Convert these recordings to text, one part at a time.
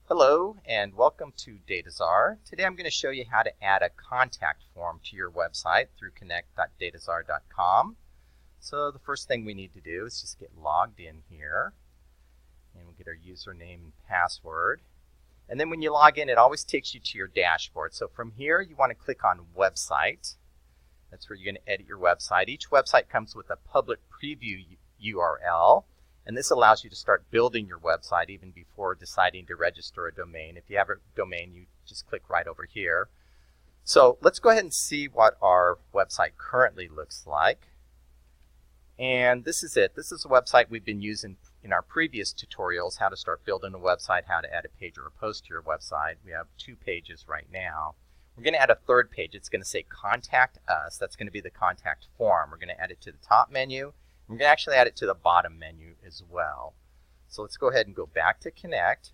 Hello and welcome to Dataczar. Today I'm going to show you how to add a contact form to your website through connect.dataczar.com. So the first thing we need to do is just get logged in here, and we'll get our username and password. And then when you log in, it always takes you to your dashboard. So from here you want to click on Website. That's where you're going to edit your website. Each website comes with a public preview URL. And this allows you to start building your website even before deciding to register a domain. If you have a domain, you just click right over here. So let's go ahead and see what our website currently looks like. And this is it. This is a website we've been using in our previous tutorials, how to start building a website, how to add a page or a post to your website. We have 2 pages right now. We're going to add a 3rd page. It's going to say Contact Us. That's going to be the contact form. We're going to add it to the top menu. We're going to actually add it to the bottom menu as well. So let's go ahead and go back to Connect.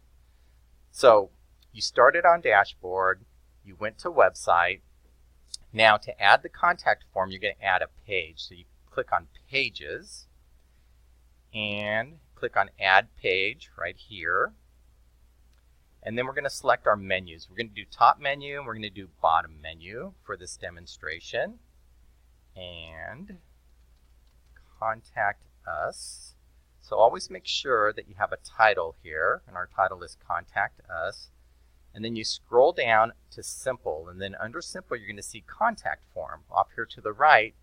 So you started on Dashboard, you went to Website. Now to add the contact form, you're going to add a page. So you click on Pages and click on Add Page right here. And then we're going to select our menus. We're going to do top menu and we're going to do bottom menu for this demonstration. And Contact Us. So always make sure that you have a title here, and our title is Contact Us. And then you scroll down to Simple, and then under Simple you're going to see Contact Form off here to the right,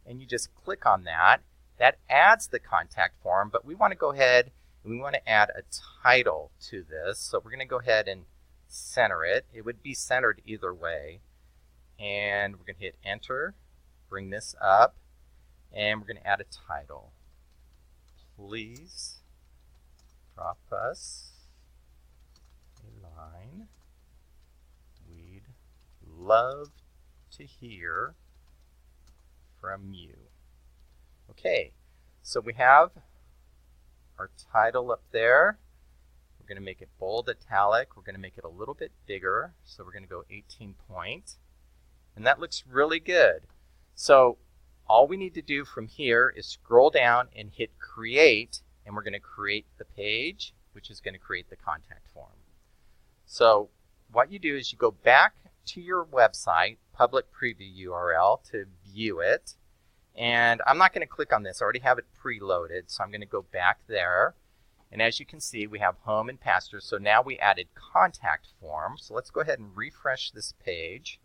and you just click on that. That adds the contact form, but we want to go ahead and we want to add a title to this. So we're going to go ahead and center it. It would be centered either way. And we're going to hit Enter, bring this up. And we're going to add a title. Please drop us a line. We'd love to hear from you. Okay, so we have our title up there. We're going to make it bold italic. We're going to make it a little bit bigger. So we're going to go 18 point. And that looks really good. So all we need to do from here is scroll down and hit Create, and we're going to create the page, which is going to create the contact form. So what you do is you go back to your website, public preview URL, to view it. And I'm not going to click on this. I already have it preloaded, so I'm going to go back there. And as you can see, we have home and pastures. So now we added contact form. So let's go ahead and refresh this page.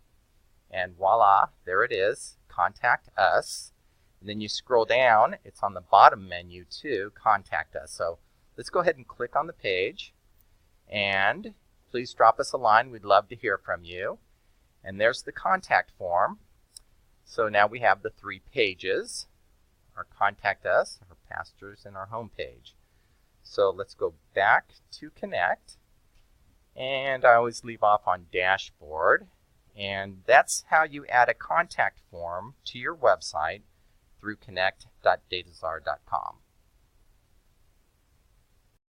And voila, there it is. Contact Us. And then you scroll down, it's on the bottom menu too, Contact Us. So let's go ahead and click on the page, and please drop us a line. We'd love to hear from you. And there's the contact form. So now we have the 3 pages, our Contact Us, our pastures, and our home page. So let's go back to Connect, and I always leave off on Dashboard. And that's how you add a contact form to your website through connect.dataczar.com.